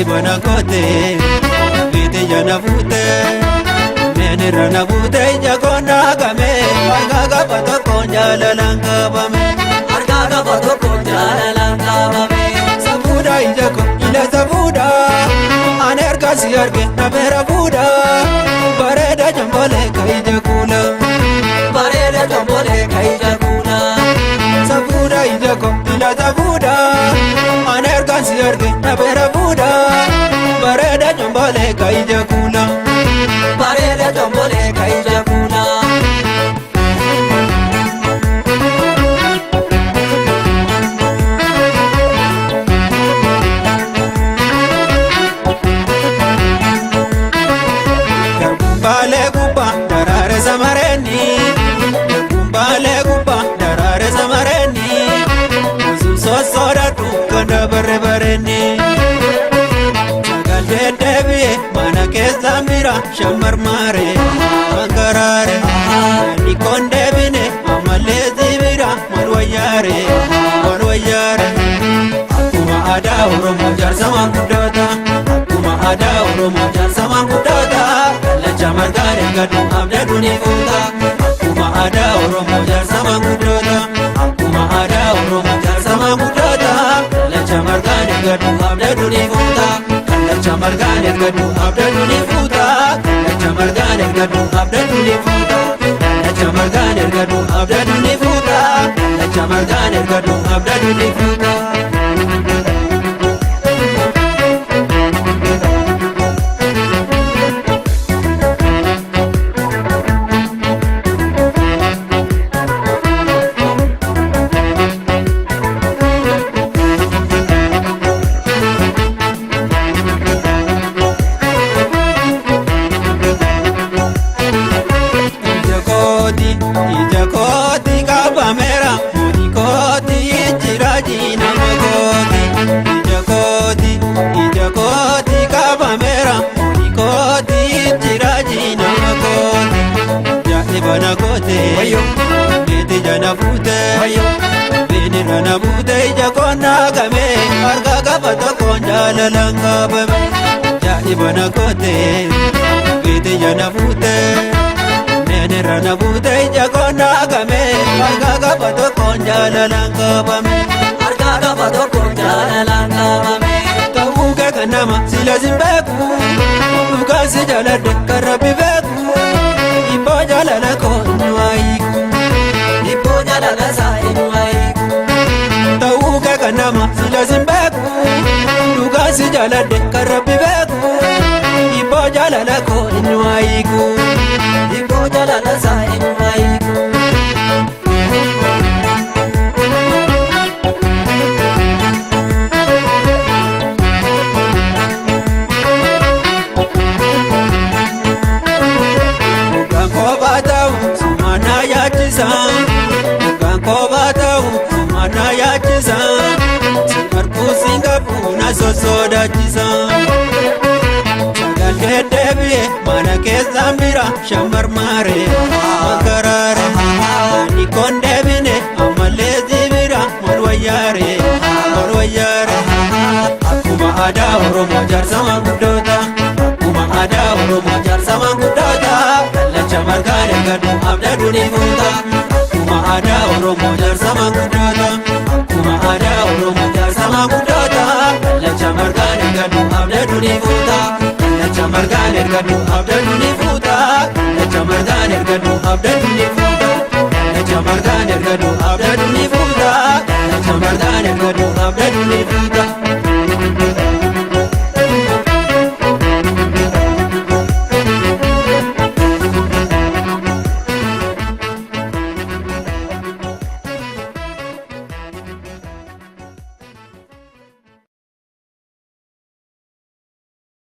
Jaa'ibana kootee biite jana fuutee neenirra na fuutee ija koonnaa gamee harkaa qaba tokkoon jaalalaan qabame harkaa qaba tokkoon jaalalaan qabame safuudha ija koo ila safuudha ani harkaa si arge na beera fuudha bareeda jambolee ka ija kuula bareeda jambolee ka ija kuula safuudha ija koo ila safuudha ani harkaa si arge na beera fuudha bareeda jambolee ka ija kuula bareeda jambolee ka ija kuula Baalee gubbaa daraare samareeni Baalee gubbaa daraare samareeni Osuun sossoodhadhu ganda barre bareeni Sagal deddeebi'ee mana keessa mira shammar maare Mangaraare Nani koon deebine ammallee zibira mal wayyaare Akkuma aadaa Oromoo jaarsamaan guddaata Akkuma aadaa Oromoo jaarsamaan guddaata Kallacha margaan ergadhu abdadhu ni fuuta Akkuma aadaa Oromoo jaarsamaan guddaata Akkuma aadaa Oromoo jaarsamaan guddaata Kallacha margaan ergadhu abdadhu ni fuuta Kallacha margaan ergadhu abdadhu ni fuuta Kallacha margaan ergadhu abdadhu ni fuuta Kallacha margaan ergadhu abdadhu ni fuuta Kallacha margaan ergadhu abdadhu ni fuuta Ija kooti qabameera moni kooti jira jinama kooti ija kooti qabameera moni kooti jira jinama kooti jaa'ibana kootee beeti jana fuutee beenirra na fuutee ija koonnaa gamee harkaa qaba tokkoon jaalalaan qabame jaa'ibana kootee beeti jana fuutee neenirra na fuutee ija koonnaa gamee harkaa qaba tokkoon jaalalaan qabame harkaa qaba tokkoon jaalalaan qabame ta'uu kee kan nama sila sin beeku dhugaan si jaaladhe kan rabbi beeku dhibboo jaalala koo inni waa hiiku dhibboo jaalala isaa inni waa hiiku ta'uu kee kan nama sila sin beeku dhugaan si jaaladhe kan rabbi beeku dhibboo jaalala koo inni waa hiiku dhibboo jaalala isaa inni waa hiiku Kan kophaa ta'u sumana yaachisa Marquu singabu na sossodaachisa Sagal deddeebi'ee mana keessa mira shammar maare Mangaraare Nani koon deebine ammallee zibira mal wayyaare Akkuma aadaa Oromoo jaarsamaan guddoota Akkuma aadaa Oromoo jaarsamaan guddoota Kallacha margaan ergadhu abdadhu ni fuuta Akkuma aadaa Oromoo jaarsamaan guddoota Akkuma aadaa Oromoo jaarsamaan guddoota Kallacha margaan ergadhu abdadhu ni fuuta Kallacha margaan ergadhu abdadhu ni fuuta Kallacha margaan ergadhu abdadhu ni fuuta Kallacha margaan ergadhu abdadhu ni fuuta Kallacha margaan ergadhu abdadhu ni fuuta